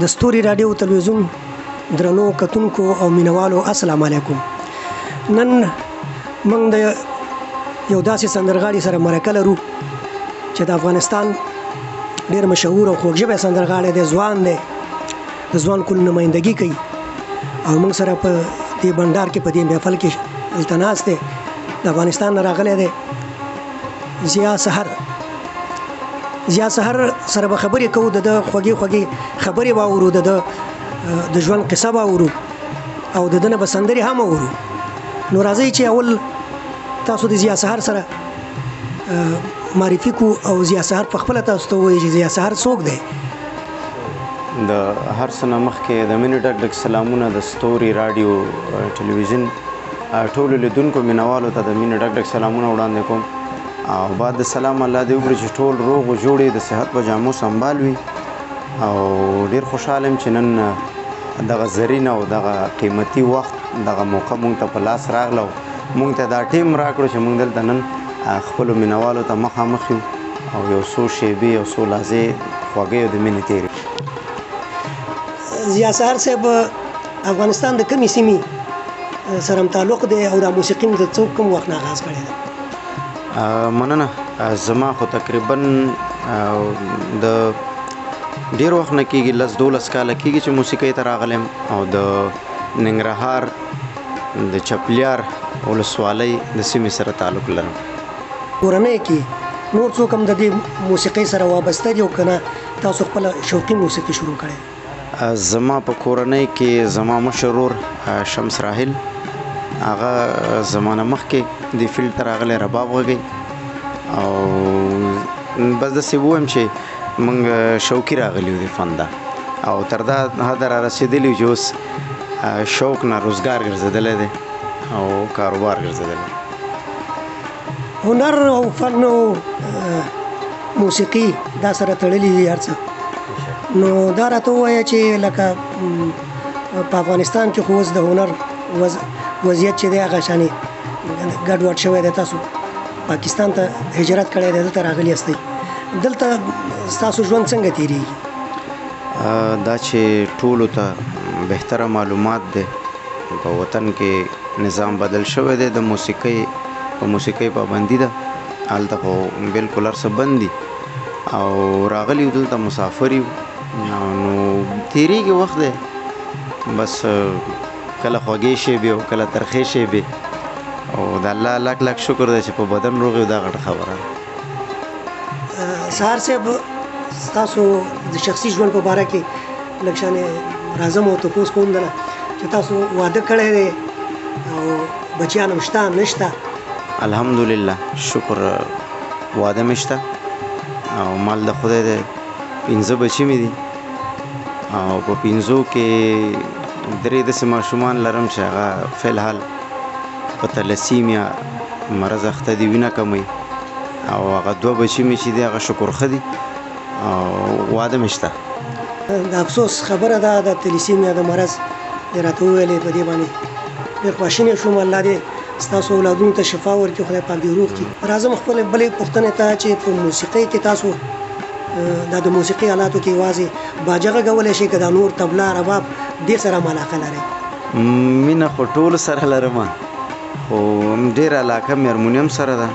د ستوري رادیو تلویزیون درنو کتونکو او مینوالو السلام علیکم. نن موږ د یو داسې سندرغاړي سره مرکه لرو چې د افغانستان ډېر مشهور او خوږژبی سندرغاړی دی، ځوان دی، د ځوان کلو نمایندګي کوي او موږ سره په دې بنډار کې په دې محفل کې دلته ناست دی. د افغانستان نه راغلی دی ضیا سحر. ضیا سحر سره به خبرې کوو، د خوږې خوږې خبرې به اورو، د ژوند قصه به اورو او د ده نه به سندرې هم اورو. نو راځئ چې اول تاسو د ضیا سحر سره معرفي کو او ضیا سحر په خپله تاسو ته ووایي چې ضیا سحر څوک دی. د هر څه نه مخکې د مینې ډک ډک سلامونه د ستوري راډیو ټلویزیون ټولو لیدونکو مینوالو ته د مینې ډک ډک سلامونه وړاندې کوم او بعد د سلام الله دې وکړي چې ټول روغ و جوړ د صحت په جامو سنبال وي او ډېر خوشحاله یم چې نن دغه زرین او دغه قیمتي وخت دغه موقع مونږ ته په لاس راغله او مونږ ته دا ټیم راکړو چې مونږ دلته نن خپلو مینوالو ته مخامخ یو او یو څو شیبې یو څو لحظې خوږې د مینې تېرې. ضیا سحر صاحب افغانستان د کومې سیمې سره تعلق دی او د موسیقي مو د کوم وخت نه آغاز کړی دی؟ مننه. زما خو تقریبا د ډېر وخت نه کېږي، 10-12 کاله کېږي چې موسیقۍ ته راغلم او د ننګرهار د چپلیار ولسوالۍ د سیمې سره تعلق لرم. کورنۍ کې نور څوک هم د دې موسیقۍ سره وابسته دي او که نه تاسو خپله شوقي موسیقي شروع کړی؟ زما په کورنۍ کې زما مشر ورور شمس راحل هغه زمانه مخکې د فیلډ ته راغلی رباب غږی او بس داسې ووایم چې موږ شوقي راغلي یو د فن ته او تر دا حده را رسېدلي چې اوس شوق نه روزګار ګرځېدلی دی او کاروبار ګرځېدلی. هنر او فن او موسیقي دا سره تړلي دي هر څه. نو دا راته ووایه چې لکه په افغانستان کې خو اوس د هنر وضعیت چې دی هغه شانې ګډوډ شوی دی. تاسو پاکستان ته هجرت کړی دی، دلته راغلي یاستئ، دلته ستاسو ژوند څنګه تېرېږي؟ دا چې ټولو ته بهتره معلومات دی په وطن کې نظام بدل شوی دی، د موسیقۍ پابندي ده، هلته خو بلکل هر څه بند دي او راغلي یو دلته مسافر یو نو تېرېږي وخت دی، بس کله خوږې شیبې او کله ترخې شیبې او د الله لاک لاک شکر دی چې په بدن روغ یو، دا غټه خبره ده. سحر صاحب ستاسو د شخصي ژوند په باره کې لږ شانې راځم او تپوس کوم دله چې تاسو واده کړی دی او بچیان هم شته نشته؟ الحمدلله شکر واده مې شته او مال د خدای دی، 15 بچي مې دي او په 15 کې 3 داسې ماشومان لرم چې هغه فلحال په تلسیمیا مرض اخته دي، وینه کموي او هغه 2 بچي مې چې دي هغه شکر ښه دي او واده مې شته. د افسوس خبره ده د تلسیمیا د مرض یې راته وویلې، په دې باندې ډېر خواشینی شوم. الله دې ستاسو اولادونو ته شفا ورکړي، خدای پاک دې روغ کړي. راځم خپلې بلې پوښتنې ته چې په موسیقۍ کې تاسو دا د موسیقي آلاتو کې یوازې باجه غږولی شئ که دا نور طبله رباب دې سره هم علاقه لرئ؟ مینه خو ټولو سره لرم خو ډېره علاقه مې هرمونیم سره ده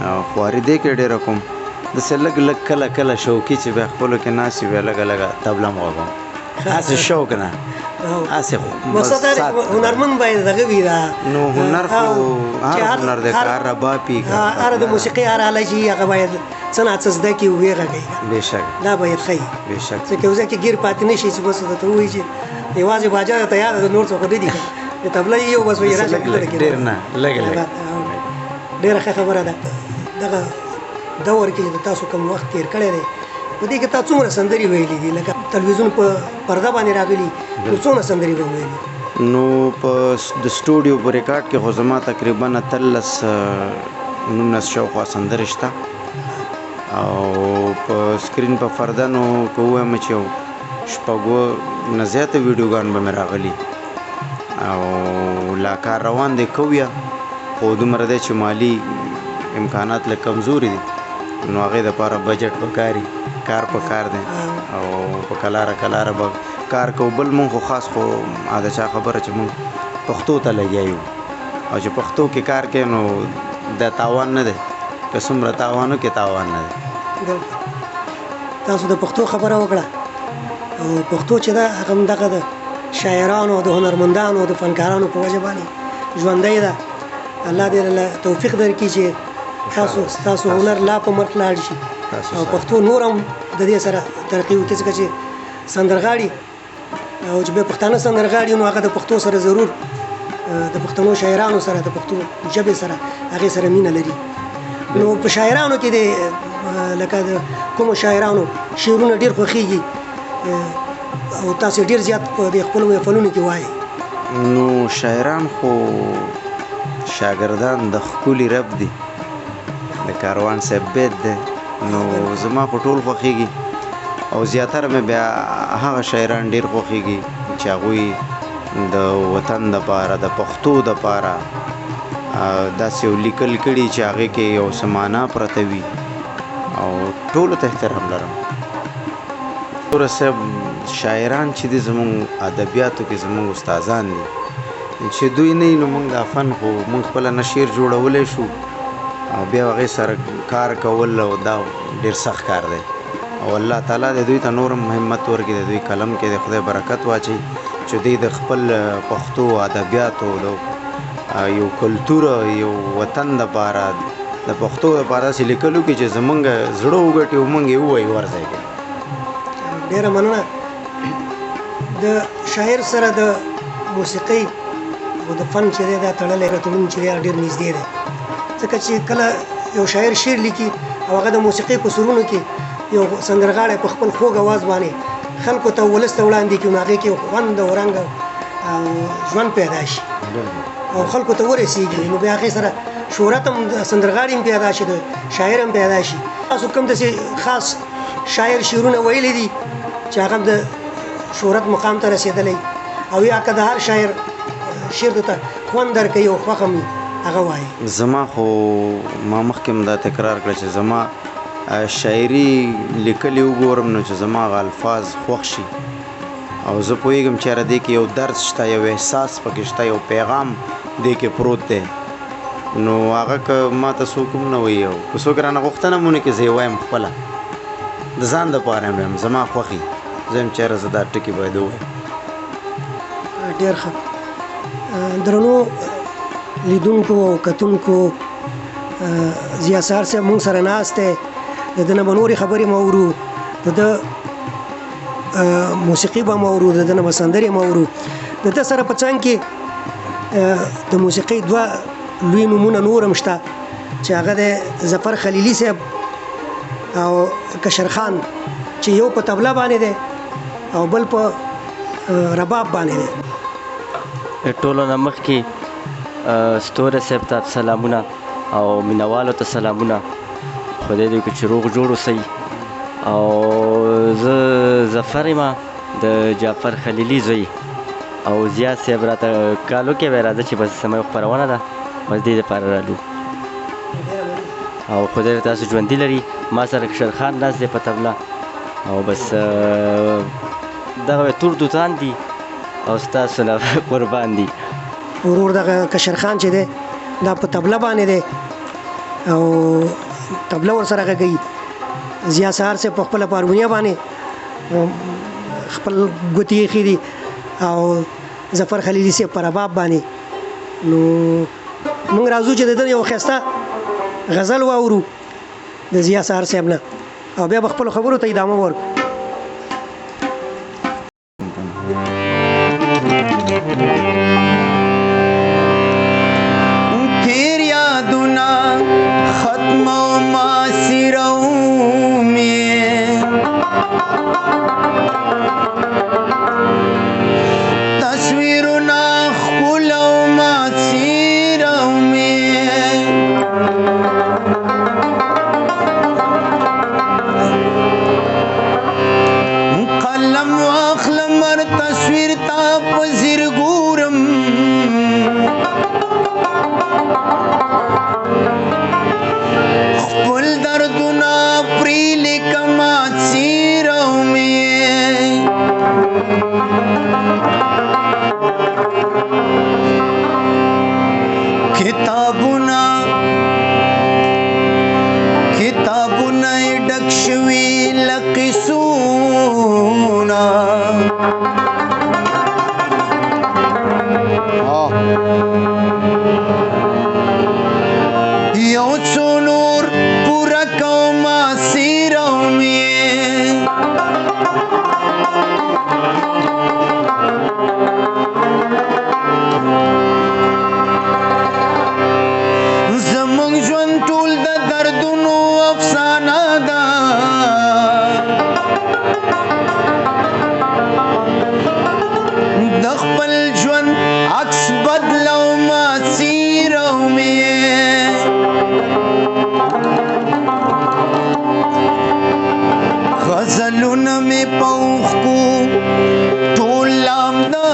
او خواري دې کې ډېره کوم، داسې لږ لږ کله کله شوقي چې بیا خپلو کې ناست وي لږه لږه طبله م غږوم، هسې شوق نه، هسې مقصد هنرمند باید دغه وي. نو هنر خو هر هنر دی، که هر رباب وي، هر د موسیقي هر آله چې هغه باید څه نه څه زده کړي او ویې غږوي. بېشکه دا باید ښه وي، بېشکه ځکه یو ځای کې ګیر پاتې نه شي چې بس درته ووایي چې یوازې باجه درته یاده ده، نور څوک نه دي د طبله یې یو بس وایي راشه ډېر نه لږ لږ. ډېره ښه خبره ده. دغه دور کې چې تاسو کوم وخت تېر کړی دی په دې کې تا څومره سندرې ویلي دي؟ لکه تلویزیون په پرده باندې راغلي نو څومره سندرې به ویلي؟ نو په د سټوډیو په ریکارډ کې خو زما تقریبا 19 شاوخوا سندرې شته او په سکرین په پرده نو که ووایم چې یو 6 نه زیاته ویډیوګان به مې راغلي او لا کار روان دی کویه خو دومره دی چې مالي امکانات لږ کمزوري دي نو هغې دپاره بجټ پکاري، کار پکار دی او په کلاره به کار کوو. بل مونږ خو خاص خو د چا خبره چې مونږ پښتو ته لګیا یو او چې پښتو کې کار کوي نو د تاوان نه دی، که څومره تاوان وکړي تاوان نه دی. تاسو د پښتو خبره وکړه او پښتو چې ده هغه همدغه د شاعرانو د هنرمندانو د فنکارانو په وجه باندې ژوندی ده. الله دې له توفیق درکړي چې ستاسو هنر لا په مخ لاړ شي او پښتو نور هم د دې سره ترقي وکړي، ځکه چې سندرغاړي او چې بیا پښتانه سندرغاړي نو هغه د پښتو سره ضرور د پښتنو شاعرانو سره د پښتو ژبې سره هغې سره مینه لري. نو په شاعرانو کې د لکه د کومو شاعرانو شعرونه ډېر خوښېږي او تاسو ډېر زیات په دې خپلو محفلونو کې وایي؟ نو شاعران خو شاګردان د ښکلي رب دي، د کاروان صاحب بیت دی، نو زما په ټول خوښېږي او زیاتره مې بیا هغه شاعران ډېر خوښېږي چې هغوی د وطن دپاره د پښتو دپاره داسې یو لیکل کړي چې هغې کې یو څه معنا پرته وي او ټولو ته احترام لرم. نور صاحب شاعران چې دي زموږ ادبیاتو کې زموږ استادان دي، چې دوی نه وي نو موږ دا فن خو موږ خپله نه شعر جوړولی شو او بیا هغې سره کار کول او دا ډېر سخت کار دی او الله تعالی دې دوی ته نور هم همت ورکړي، د دوی قلم کې د خدای برکت واچوي چې دوی د خپل پښتو ادبیاتو یو کلتور یو وطن دپاره د پښتو دپاره داسې لیکلو کې چې زمونږ زړه وګټي او موږ یې ووایو ورځی کې. ډېره مننه. د شاعر سره د موسیقۍ او د فن چې دی دا تړلی تړون چې دی ډېر نږدې دی، ځکه چې کله یو شاعر شعر لیکي او هغه د موسیقۍ په سرونو کې یو سندرغاړی په خپل خوږ اواز باندې خلکو ته ولس ته وړاندې کړي نو هغې کې خوند او رنګ او ژوند پیدا شي او خلکو ته ورسېږي، نو بیا هغې سره شهرت هم د سندرغاړي هم پیدا شي، د شاعر هم پیدا شي. تاسو کوم داسې خاص شاعر شعرونه ویلی دي چې هغه د شهرت مقام ته رسېدلی او یا که د هر شاعر شعر ته خوند درکوي او خوښ هم هغه وایي؟ زما خو ما مخکې هم دا تکرار کړه چې زما شاعري لیکلي وګورم نو چې زما هغه الفاظ خوښ شي او زه پوهېږم چې یاره دې کې یو درد شته، یو احساس پکې شته، یو پیغام دې کې پروت دی، نو هغه که ما ته څوک هم نه وایي او که څوک رانه غوښتنه هم ونه کړي زه یې وایم خپله د ځان دپاره هم وایم زما خوښي، زه یم چې یاره زه دا ټکي باید ووایم. ډېر ښه. درنو لیدونکو او کتونکو، ضیا سهار صاحب موږ سره ناست دی، د ده نه به نورې خبرې مو اورو، د ده موسیقي به مو اورو، د ده نه به سندرې مو اورو. د ده سره په څنګ کې د موسیقۍ دوه لوی نومونه نور هم شته چې هغه د ظفر خلیلي صاحب او کشرخان چې یو په طبله باندې دی او بل په رباب باندې دی. ټولو نه مخکې ستوری صاحب ته سلامونه او مینوالو ته سلامونه، خدای دې وکړي چې روغ جوړ اوسئ. او زه ظفر یم د جعفر خلیلي زوی او ضیا صاحب راته کال وکړی وی راځه چې بس زما یو خپرونه ده بس دې دپاره رالو او خدای دې تاسو ژوندي لري. ما سره کشرخان ناست دی په طبله او بس دغه تور دوتان دي او ستاسو نه قربان دي. ورور دغه کشرخان چې دی دا په طبله باندې دی او طبله ورسره غږوي. ضیا سهار صاحب په خپله په هارمونیه باندې خپل ګوتې ایښي دي او ظفر خلیلي صاحب په رباب باندې. نو موږ راځو چې د ده یو ښایسته غزل واورو د ضیا سهار صاحب نه او بیا به خپلو خبرو ته ادامه ورکړو. زمونږ ژوند ټول د دردونو افسانه ده د خپل ژوند عکس بدلو مسیر او غزلونه مې په اوښکو ټول لامده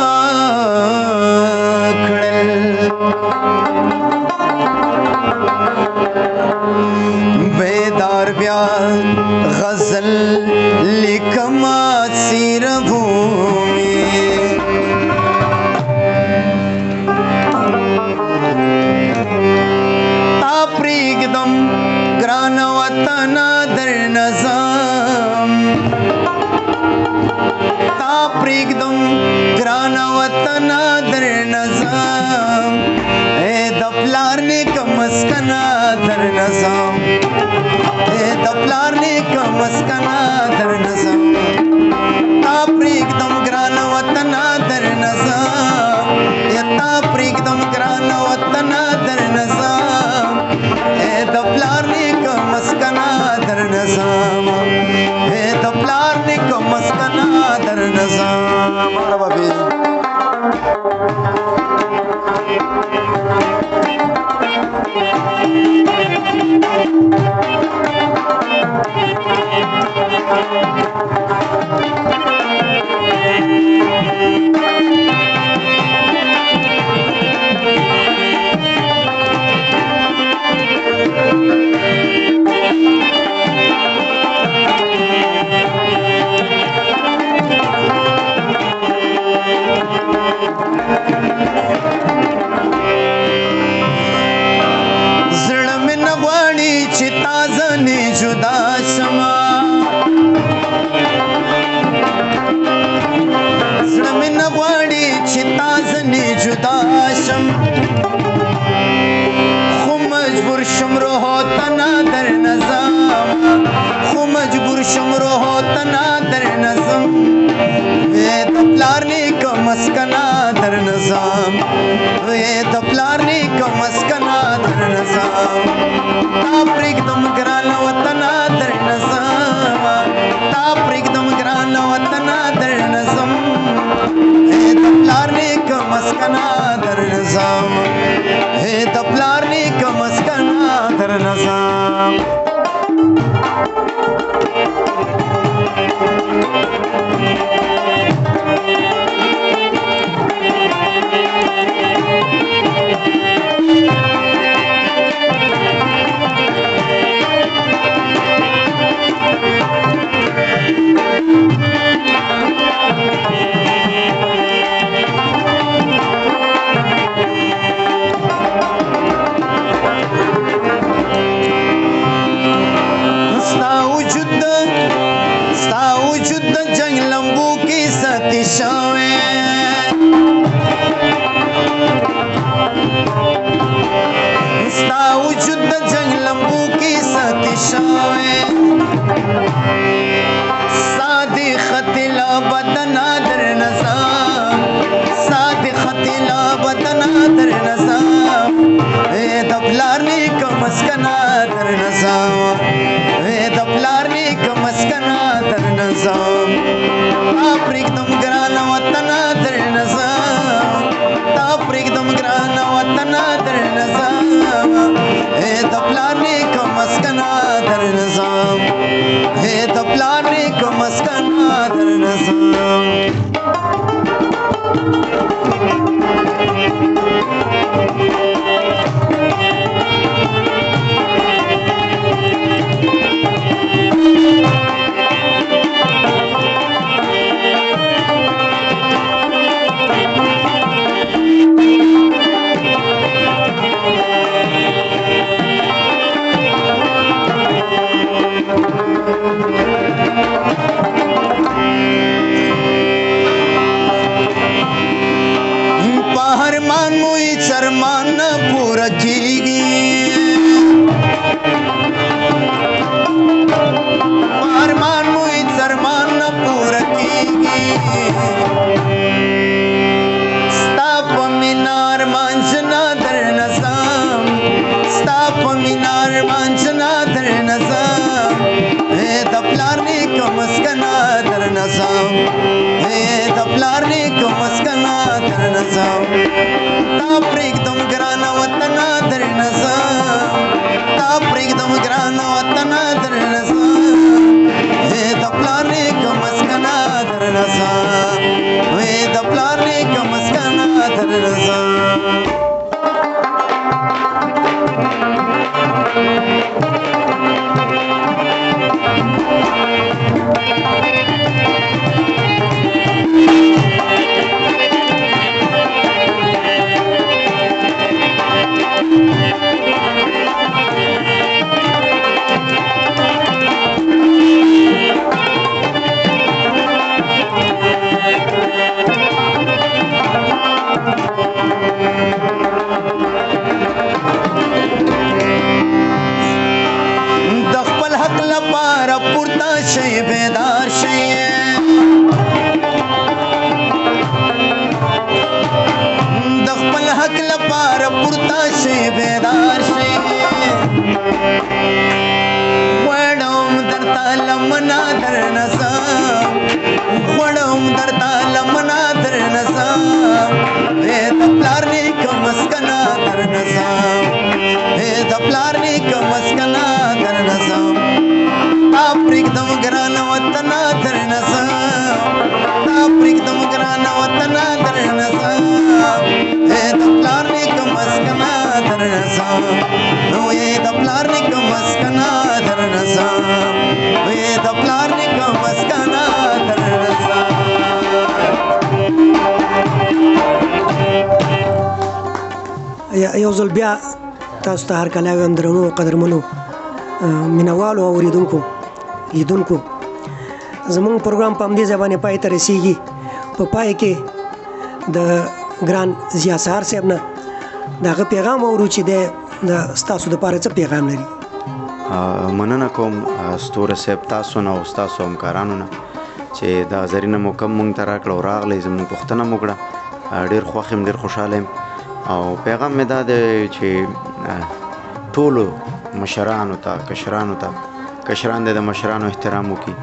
کړل بیدار بیا غزل لیکما سیر بھومی تا پریږدم ګران وطن در نظام تا پریږدم ګران وطن در نظام اے د پلار نیک مسکنا در نظام اے د پلار نیک مسکنا در نظام تا پریږدم ګران وطن در نظام تا پریږدم ګران وطن در نظام اے د پلار نیک مسکنا در نظام اے د پلار نیک مسکنا در نظام ربابي जुदा शमा زړه نه غواړي چې تازه نه جدا شم خو مجبور شم روح تنا در نظام خو مجبور شم روح تنا در نظام وې د پلار نیک مسکنا در نظام وې د پلار نیک مسکنا در نظام تا پرېږدم ګران وطن در نظام تا پرېږدم ګران وطن در نظام د پلار نیک مسکنا در نظام د پلار نیک مسکنا در نظام نظام د پلار نیکه مسکنه در نظام تا پرېږدم ګرانه وطنه در نظام تا پرېږدم ګرانه وطنه در نظام د پلار نیکه مسکنه در نظام د پلار نیکه مسکنه در نظام بیدار شي د خپل حق لپاره پورته شي بیدار شي غواړم درته لمنه در نظام غواړم درته لمنه در نظام د پلار نیکه مسکنه در نظام د پلار نیکه مسکنه در نظام تا پرېږدم ګرانه وطنه در نظام تا پرېږدم ګرانه وطنه در نظام د پلار نیکه مسکنه در نظام د پلار نیکه مسکنه در نظام د پلار نیکه مسکنه در نظام یو ځل بیا تاسو ته هر کله وایم درنو قدرمنو مینوالو او اوریدونکو لیدونکو زموږ پروګرام په همدې ځای باندې پای ته رسیږي په پای کې د ګران ضیا سهار صاحب نه د هغه پیغام اورو چې د ستاسو دپاره څه پیغام لري مننه کوم ستوره صاحب تاسو نه او ستاسو همکارانو نه چې دا زرینه مو کم مونږ ته راکړه او راغلی زموږ پوښتنه مو کړه ډېر خوښ یم ډېر خوشحاله یم او پیغام مې دا دی چې ټولو مشرانو ته کشرانو ته کشران د مشرانو احترام وکړي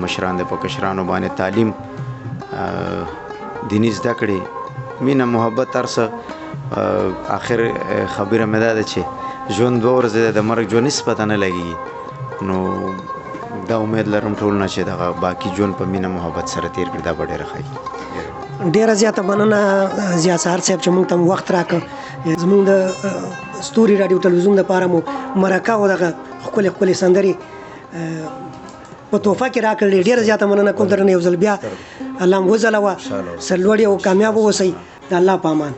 مشران د په کشرانو باندې تعلیم دیني زده کړې مینه محبت هر څه آخر خبره مې دا ده چې ژوند دوه ورځې د مرګ ژوند هېڅ پته نه لګېږي نو دا امید لرم ټول نه چې دغه باقي ژوند په مینه محبت سره تېر کړي دا به ډېره ښه ډېره زیاته مننه ضیا سهار صاحب چې موږ ته وخت راکړ زموږ د ستوري راډیو ټلویزیون دپاره مو مرکه او دغه ښکلې ښکلې سندرې په تحفه کې راکړلې ډېره زیاته مننه کوم درنه یو ځل بیا الله مو وځلوه سرلوړي او کامیاب اوسئ د الله په امان